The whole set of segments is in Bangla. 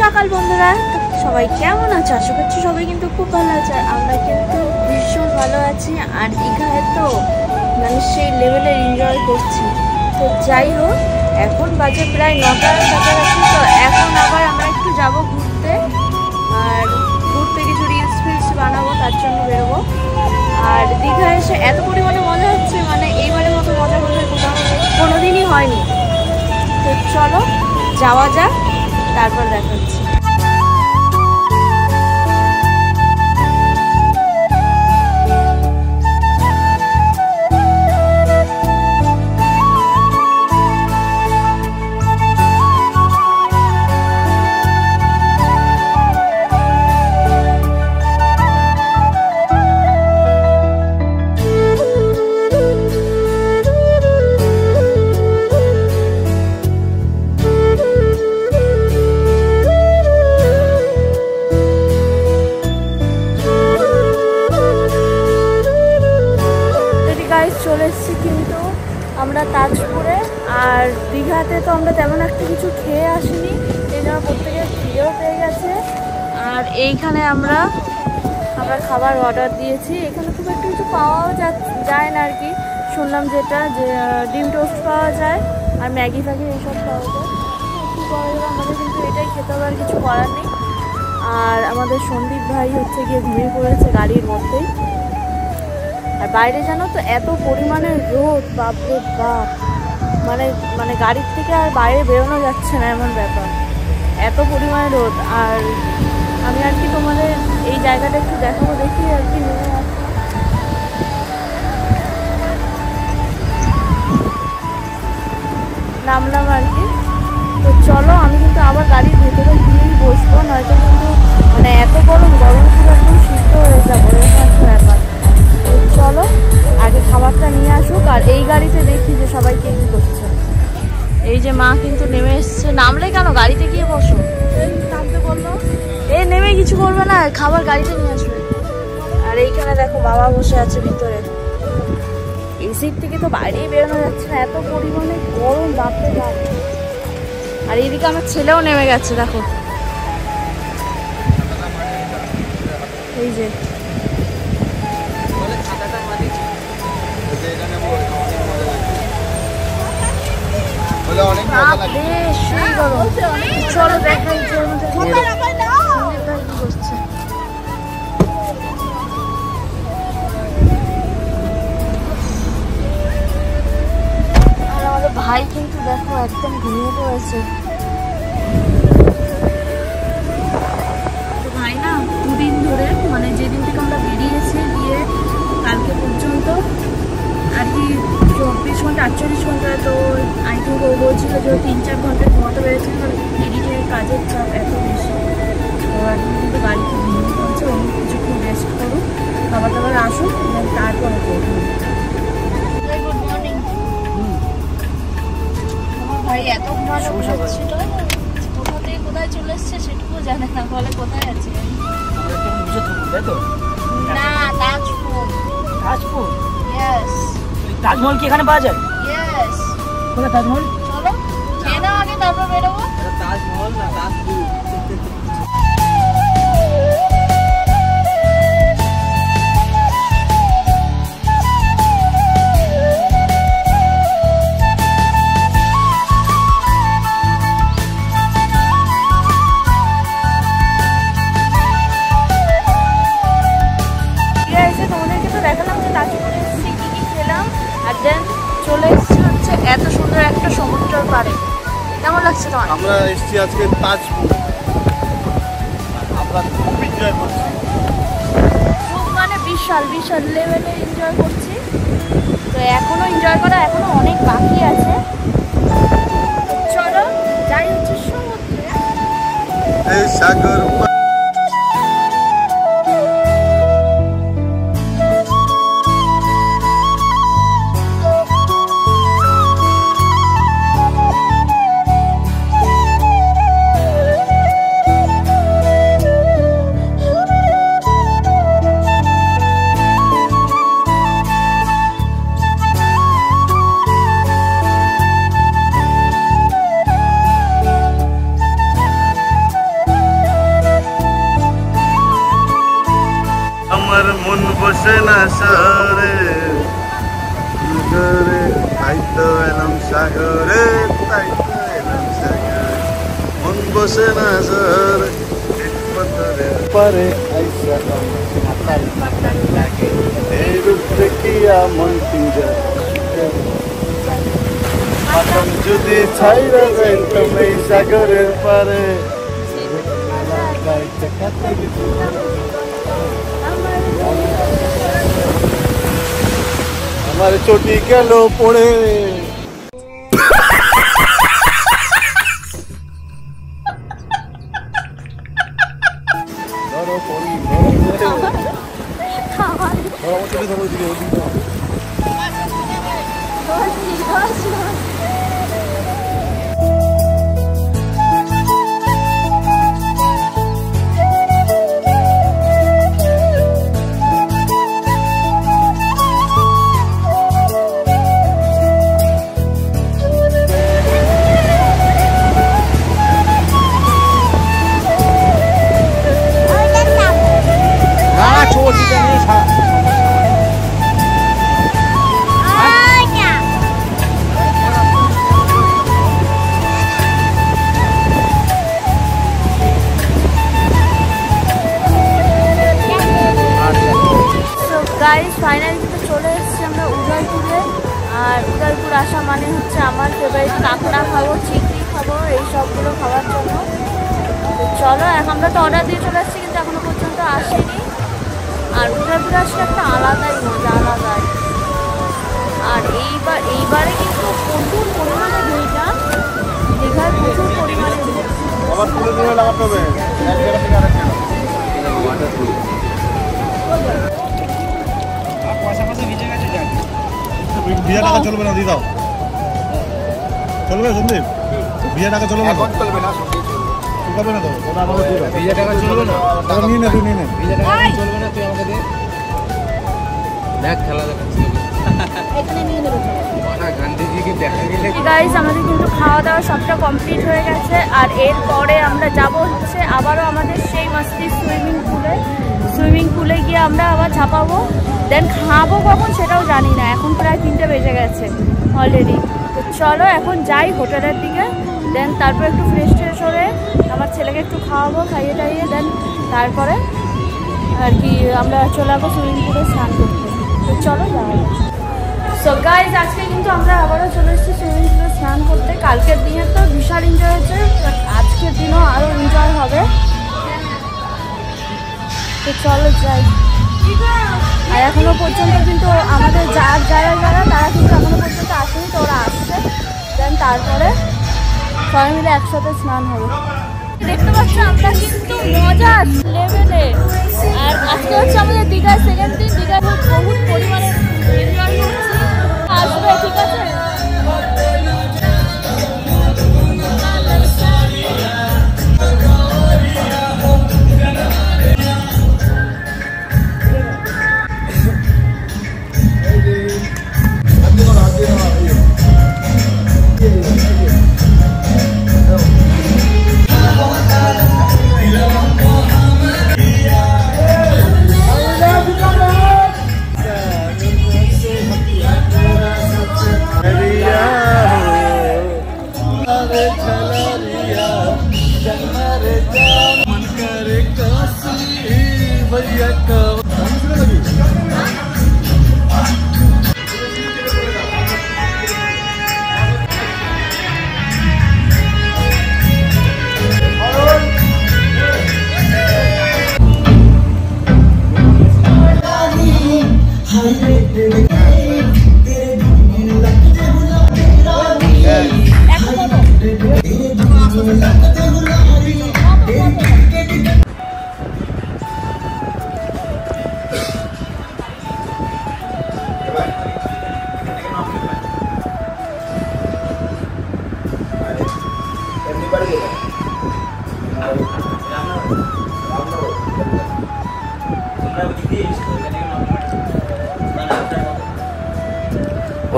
সকাল বন্ধুরা, সবাই কেমন আছে? আশা করছি সবাই কিন্তু খুব ভালো আছে। আমরা কিন্তু ভীষণ ভালো আছি। আর দীঘায় তো মানে সেই লেভেলের এনজয় করছি। তো যাই হোক, এখন বাজে প্রায় 9টার কাছাকাছি। তো এখন আবার আমরা একটু যাব ঘুরতে, আর ঘুরতে কিছু রিলস ফিলস বানাবো, তার জন্য বেরোবো। আর দীঘায় এসে এত পরিমাণে মজা হচ্ছে, মানে এইবারের মতো মজা করলে কোনোদিনই হয়নি। তো চলো যাওয়া যাক, তারপর দেখাচ্ছি। চলে এসেছি কিন্তু আমরা তাজপুরে। আর দীঘাতে তো আমরা তেমন একটা কিছু খেয়ে আসিনি, এই জন্য প্রত্যেকের খিদেও পেয়ে গেছে। আর এইখানে আমরা খাবার অর্ডার দিয়েছি। এখানে খুব একটু কিছু পাওয়াও যায় না আর কি, শুনলাম যেটা যে ডিম টোস্ট পাওয়া যায় আর ম্যাগি ফ্যাগি এইসব পাওয়া যায়। কী করা যাবে, আমাদের কিন্তু এটাই খেতে হবে, আর কিছু করার নেই। আর আমাদের সন্দীপ ভাই হচ্ছে গিয়ে ঘুমিয়ে পড়েছে গাড়ির মধ্যেই। আর বাইরে জানো তো এত পরিমাণে রোদ, বাপরে বাপ, মানে গাড়ির থেকে আর বাইরে বেরোনো যাচ্ছে না, এমন ব্যাপার, এত পরিমাণে রোদ। আর আমি আর কি তোমাদের এই জায়গাটা একটু দেখাবো, দেখি আর কি নেমে আসছে। নামলাম আর কি। তো চলো, আমি কিন্তু আবার গাড়ির ভেতরে গিয়েই বসবো, নয়তো কিন্তু মানে এত গরম পুরো একদম সিদ্ধ হয়ে যাবো, এরকম একটা ব্যাপার। চলো আগে খাবারটা নিয়ে আসুক, আর এই গাড়িতে দেখি যে সবাই কি করছে। এই যে মা কিন্তু নেমে এসছে। নামলে কেন, গাড়িতে গিয়ে বসো। নামতে বললো, এই নেমে কিছু করবে না, খাবার গাড়িতে নিয়ে আসবে। আর এইখানে দেখো বাবা বসে আছে ভিতরে, এসির থেকে তো বাইরেই বেরোনো যাচ্ছে না, এত পরিমাণে গরম, বাপরে বাপ। আর এইদিকে আমার ছেলেও নেমে গেছে, দেখো এই যে চলো দেখাই যে বসছে। আর আমাদের ভাই কিন্তু দেখো একদম ঘুমিয়ে পড়েছে। তো ভাই না দুদিন ধরে, মানে যেদিন থেকে আমরা বেরিয়েছি গিয়ে কালকে পর্যন্ত আর কি 24 ঘন্টা 48 ঘন্টা, তো আই থিঙ্ক ও বলছিল যে 3-4 ঘন্টা ঘুমাতে পেরেছে, এডিটের কাজের চাপ এত বেশি। তো এখন কিন্তু গাড়িতে ঘুমিয়ে পড়ছে, অন্য কিছুক্ষণ রেস্ট করুক, খাবার দাবার আসুক, তারপরে করবো। Good morning. আমার ভাই এত ঘুমানো ছিল, কোথা থেকে কোথায় চলে এসছে সেটুকুও জানে না, বলে কোথায় আছি না। তাজপুর। তাজপুর? ইয়েস। তাজমহল কি এখানে পাওয়া যায়? ইয়েস। কোথায় তাজমহল? চলো খেয়ে নাও আগে, তারপর বেরোবো। তাজমহল না, তাজপুর। আমরা এসেছি আজকে তাজপুর, আমরা খুব এনজয় করছি, খুব মানে বিশাল বিশাল লেভেলে এনজয় করছি। তো এখনো এনজয় করা এখনো অনেক বাকি আছে। চলো যাই হচ্ছে সমুদ্রে। এই সাগর আমার মন বসে না শহরে, তাই তো এলাম সাগরে, তাই তো এলাম সাগরে, মন বসে না শহরে, পারে আইসা মাতাল মাতাল লাগে, এই রূপ দেখিয়া মন পিঞ্জা মাতাল যদি ছাইরা যাইতাম এই সাগরের পারে। আমার চটি গেল পড়ে, গাইস ফাইনালি তো চলে এসেছি আমরা উদয়পুরে। আর উদয়পুর আসা মানে হচ্ছে আমার ফেভারিট কাঁকড়া খাবো, চিংড়ি খাবো, এই সবগুলো খাওয়ার জন্য। তো চলো, আমরা তো অর্ডার দিয়ে চলে এসেছি কিন্তু এখনো পর্যন্ত আসেনি। আর উদয়পুরে আসলে একটা আলাদাই মজা, আলাদাই। আর এইবারে কিন্তু প্রচুর পরিমাণে ভিড়টা, দীঘায় প্রচুর পরিমাণে ভিড়। আবার পুরো দিনে লাগাতে হবে, এক জায়গা থেকে আরেক জায়গা। বিয়ে টাকা চলবে না, দিয়ে দাও। চলবে সন্দীপ? বিয়ে টাকা চলবে না, চলবে না, চলবে না তো। ওটা আমাকে দিয়ে দাও। বিয়ে টাকা চলবে না, টাকা নিয়ে নে, তুই নিয়ে নে। বিয়ে টাকা চলবে না, তুই আমাকে দে। দেখ খেলা দেখাচ্ছি, এখানে নিয়ে নেবো। গান্ধীজিকে দেখা গেলে গাইস আমাদের কিন্তু খাওয়া দাওয়া সবটা কমপ্লিট হয়ে গেছে। আর এরপরে আমরা যাব হচ্ছে আবারও আমাদের সেই মাস্তি সুইমিং পুলে গিয়ে আমরা আবার ঝাঁপাবো। দেন খাবো কখন সেটাও জানি না, এখন প্রায় 3টে বেজে গেছে অলরেডি। তো চলো এখন যাই হোটেলের দিকে, দেন তারপর একটু ফ্রেশ ট্রেশ হয়ে আমার ছেলেকে একটু খাওয়াবো, খাইয়ে টাইয়ে দেন তারপরে আর কি আমরা চলে যাবো সুইমিং পুলে স্নান করতে। তো চলো যাই। সো গাইজ আজকে কিন্তু আমরা আবারও চলে এসেছি সুইমিং পুলে স্নান করতে। কালকের দিনে তো বিশাল এনজয় হয়েছে, বাট আজকের দিনও আরও এনজয় হবে। তো চলো যাই। আর এখনো পর্যন্ত কিন্তু আমাদের যারা তারা কিন্তু এখনো পর্যন্ত আসেনি, তো ওরা আসছে। দেন তারপরে সবাই মিলে একসাথে স্নান হবে। দেখতে পাচ্ছ আমরা কিন্তু মজা লেভেলে। আর আজকে হচ্ছে আমাদের দীঘার সেকেন্ড দিন। দীঘায় বহুত পরিমাণে এনজয় করছি, আসবে ঠিক আছে।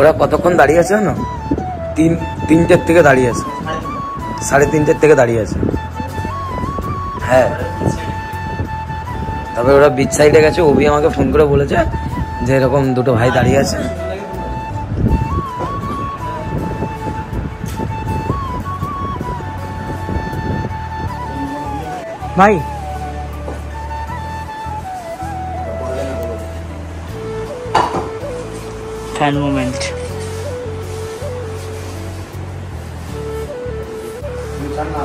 ওরা কতক্ষণ দাঁড়িয়ে আছে জানো? তিনটের থেকে দাঁড়িয়ে আছে, 3:30 থেকে দাঁড়িয়ে আছে। হ্যাঁ, তবে ওরা বিচ সাইডে গেছে। অভি আমাকে ফোন করে বলেছে যে এরকম দুটো ভাই দাঁড়িয়ে আছে। ভাই ফ্যান মোমেন্ট। না